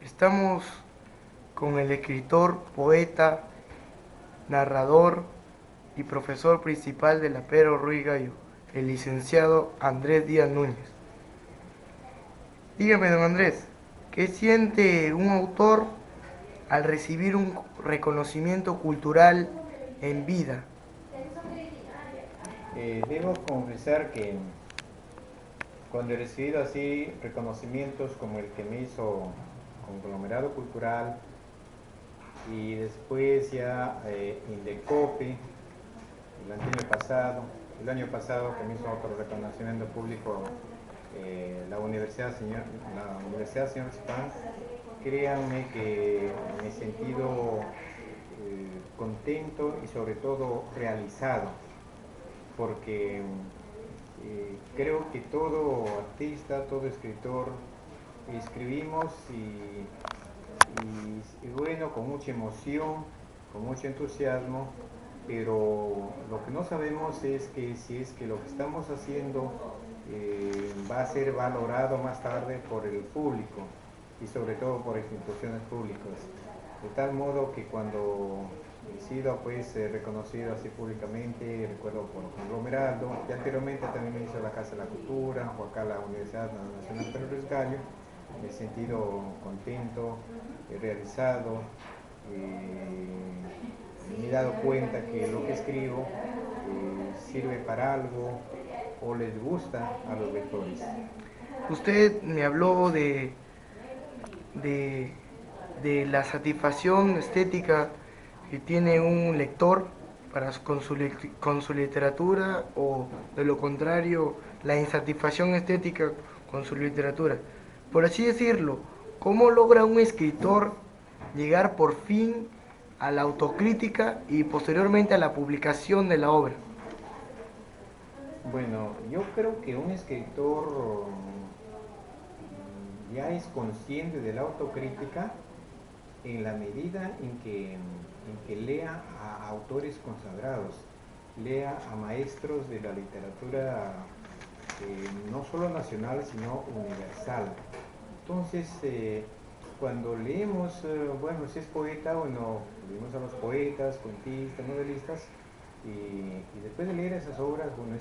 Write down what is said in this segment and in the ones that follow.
Estamos con el escritor, poeta, narrador y profesor principal de la Pedro Ruiz Gallo, el licenciado Andrés Díaz Núñez. Dígame, don Andrés, ¿qué siente un autor al recibir un reconocimiento cultural en vida? Debo confesar que cuando he recibido así reconocimientos como el que me hizo Conglomerado Cultural y después ya Indecopi el año pasado que me hizo otro reconocimiento público la Universidad Señor Spam, créanme que me he sentido contento y sobre todo realizado porque creo que todo artista, todo escritor, escribimos y bueno, con mucha emoción, con mucho entusiasmo, pero lo que no sabemos es que si es que lo que estamos haciendo va a ser valorado más tarde por el público y sobre todo por instituciones públicas. De tal modo que cuando he sido pues reconocido así públicamente, recuerdo por Conglomerado, y anteriormente también me hizo la Casa de la Cultura, o acá la Universidad Nacional Pedro Ruiz Gallo, me he sentido contento, realizado, me he dado cuenta que lo que escribo sirve para algo o les gusta a los lectores. Usted me habló de, de la satisfacción estética que tiene un lector con su literatura, o de lo contrario, la insatisfacción estética con su literatura. Por así decirlo, ¿cómo logra un escritor llegar por fin a la autocrítica y posteriormente a la publicación de la obra? Bueno, yo creo que un escritor ya es consciente de la autocrítica en la medida en que lea a autores consagrados, lea a maestros de la literatura no solo nacional, sino universal. Entonces, cuando leemos, bueno, si es poeta, bueno, leemos a los poetas, cuentistas, novelistas, y después de leer esas obras, uno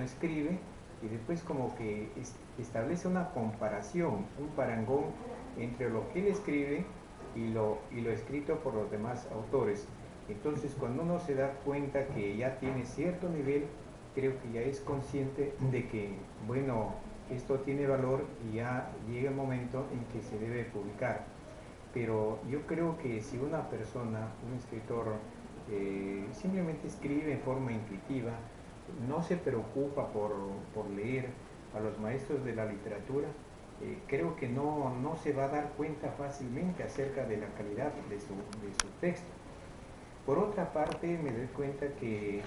escribe y después como que establece una comparación, un parangón entre lo que él escribe y lo escrito por los demás autores. Entonces, cuando uno se da cuenta que ya tiene cierto nivel, creo que ya es consciente de que, bueno, esto tiene valor y ya llega el momento en que se debe publicar. Pero yo creo que si una persona, un escritor, simplemente escribe en forma intuitiva, no se preocupa por leer a los maestros de la literatura, creo que no se va a dar cuenta fácilmente acerca de la calidad de su texto. Por otra parte, me doy cuenta que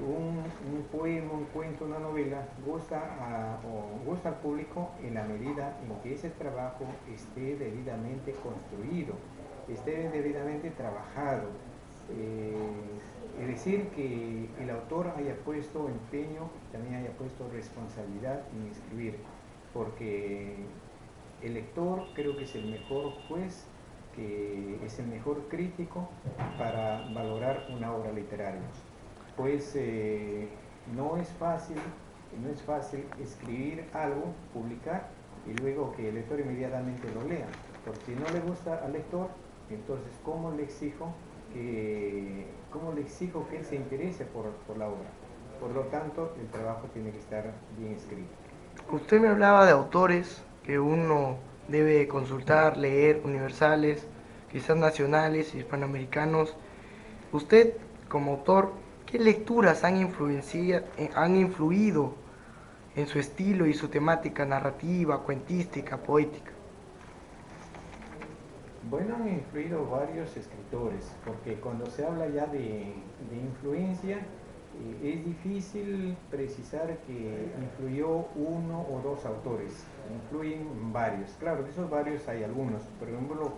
un poema, un cuento, una novela gusta al público en la medida en que ese trabajo esté debidamente construido, esté debidamente trabajado. Es decir, que el autor haya puesto empeño y también haya puesto responsabilidad en escribir, porque el lector creo que es el mejor juez, que es el mejor crítico para valorar una obra literaria. Pues no es fácil escribir algo, publicar y luego que el lector inmediatamente lo lea, porque si no le gusta al lector, entonces cómo le exijo que él se interese por la obra? Por lo tanto, el trabajo tiene que estar bien escrito. Usted me hablaba de autores que uno debe consultar, leer, universales, quizás nacionales, hispanoamericanos. Usted, como autor, ¿qué lecturas han influido en su estilo y su temática narrativa, cuentística, poética? Bueno, han influido varios escritores, porque cuando se habla ya de influencia, es difícil precisar que influyó uno o dos autores, influyen varios. Claro, de esos varios hay algunos, por ejemplo,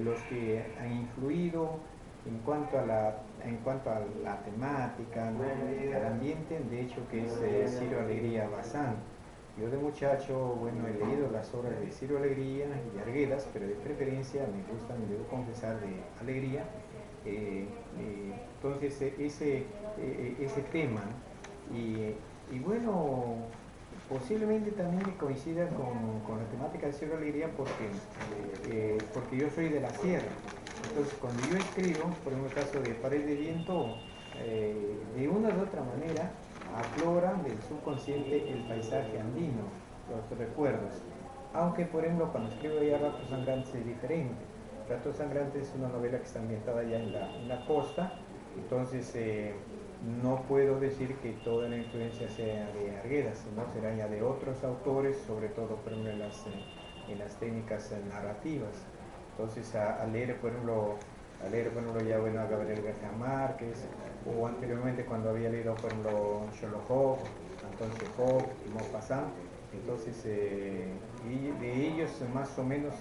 los que han influido en cuanto a la temática, ¿no? Al ambiente, de hecho, que es Ciro Alegría Bazán. Yo de muchacho, bueno, he leído las obras de Ciro Alegría y Arguedas, pero de preferencia me gustan, debo confesar, de Alegría. Entonces, ese tema, y bueno, posiblemente también me coincida con la temática de Ciro Alegría porque yo soy de la sierra. Entonces, cuando yo escribo, por ejemplo, el caso de Pared de Viento, de una u otra manera, afloran del subconsciente el paisaje andino, los recuerdos. Aunque, por ejemplo, cuando escribo ya Ratos Sangrantes es diferente. Ratos Sangrantes es una novela que está ambientada ya en la costa, entonces no puedo decir que toda la influencia sea de Arguedas, sino será ya de otros autores, sobre todo, por ejemplo, en las técnicas narrativas. Entonces, a leer, por ejemplo, ya bueno, a Gabriel García Márquez, o anteriormente cuando había leído, por ejemplo, Sherlock Holmes, Anton Chekhov, Maupassant, entonces y de ellos más o menos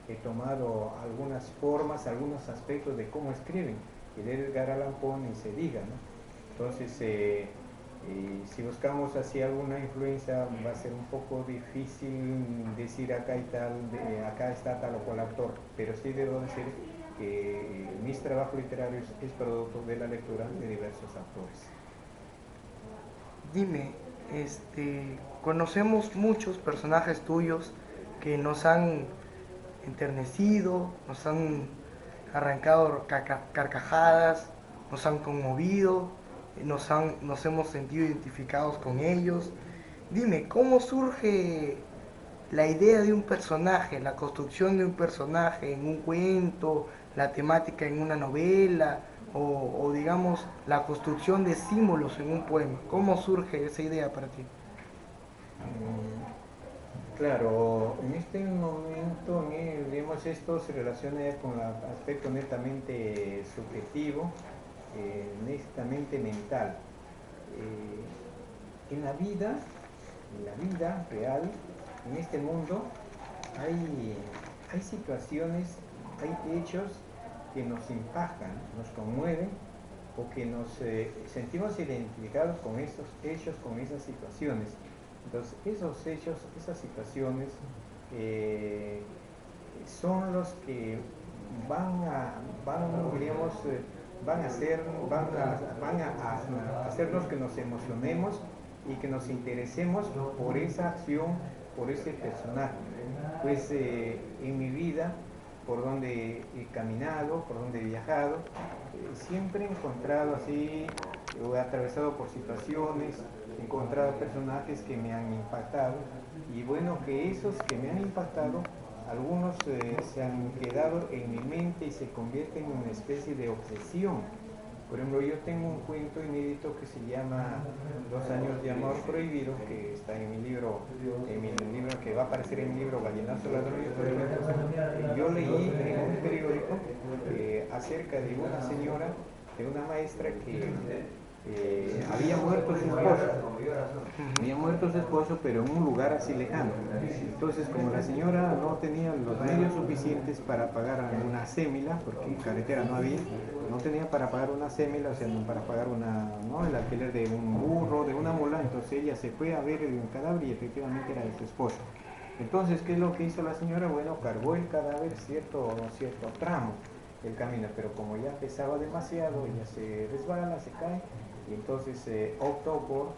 he tomado algunas formas, algunos aspectos de cómo escriben, y de Edgar Allan Poe ni se diga, ¿no? Entonces, si buscamos así alguna influencia, va a ser un poco difícil decir acá y tal, acá está tal o cual autor, pero sí debo decir que mis trabajos literarios es producto de la lectura de diversos autores. Dime, conocemos muchos personajes tuyos que nos han enternecido, nos han arrancado carcajadas, nos han conmovido, nos hemos sentido identificados con ellos. Dime, ¿cómo surge la idea de un personaje, la construcción de un personaje en un cuento, la temática en una novela o digamos la construcción de símbolos en un poema? ¿Cómo surge esa idea para ti? Claro, en este momento, digamos, esto se relaciona con el aspecto netamente subjetivo, netamente mental. En la vida real, en este mundo, hay situaciones, hay hechos que nos impactan, nos conmueven o que nos sentimos identificados con estos hechos, con esas situaciones. Entonces, esos hechos, esas situaciones son los que diríamos, van a hacernos que nos emocionemos y que nos interesemos por esa acción, por ese personaje. Pues en mi vida, por donde he caminado, por donde he viajado, siempre he encontrado así, he atravesado por situaciones, he encontrado personajes que me han impactado, y bueno, que esos que me han impactado, algunos se han quedado en mi mente y se convierten en una especie de obsesión. Por ejemplo, yo tengo un cuento inédito que se llama 2 años de amor prohibido, que está en mi libro, que va a aparecer en mi libro Gallinazo Ladrón y otros cuentos. Yo leí en un periódico acerca de una señora, de una maestra que había muerto su esposo. Había muerto su esposo, pero en un lugar así lejano. Entonces, como la señora no tenía los medios suficientes para pagar una sémila, porque en carretera no había, no tenía para pagar una sémila, o sea, para pagar ¿no? el alquiler de un burro, de una mula, entonces ella se fue a ver el cadáver y efectivamente era de su esposo. Entonces, ¿qué es lo que hizo la señora? Bueno, cargó el cadáver cierto tramo del camino, pero como ya pesaba demasiado, ella se resbala, se cae, y entonces optó por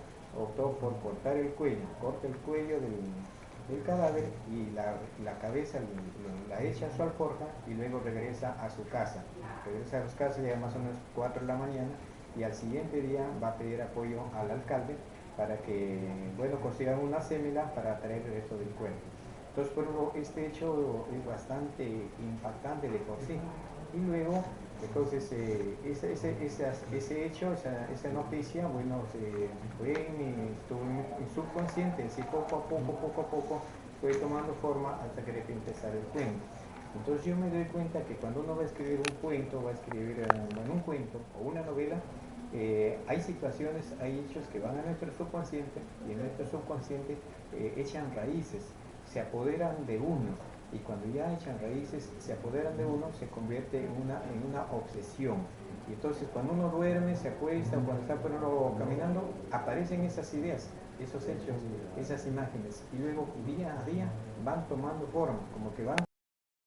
cortar el cuello, corta el cuello del cadáver y la cabeza la echa a su alforja y luego regresa a su casa. Regresa a su casa ya más o menos 4 de la mañana y al siguiente día va a pedir apoyo al alcalde para que, bueno, consigan una sémila para traer el resto del cuerpo. Entonces, por ejemplo, este hecho es bastante impactante de por sí. Y luego, entonces, ese hecho, esa noticia, bueno, estuvo en mi subconsciente, así poco a poco, fue tomando forma hasta que de repente sale el cuento. Entonces yo me doy cuenta que cuando uno va a escribir un cuento, va a escribir un cuento o una novela, hay situaciones, hay hechos que van a nuestro subconsciente y en nuestro subconsciente echan raíces, se apoderan de uno y cuando ya echan raíces, se apoderan de uno, se convierte en una obsesión. Y entonces cuando uno duerme, se acuesta o cuando está por uno caminando, aparecen esas ideas. esos hechos, esas imágenes, y luego día a día van tomando forma, como que van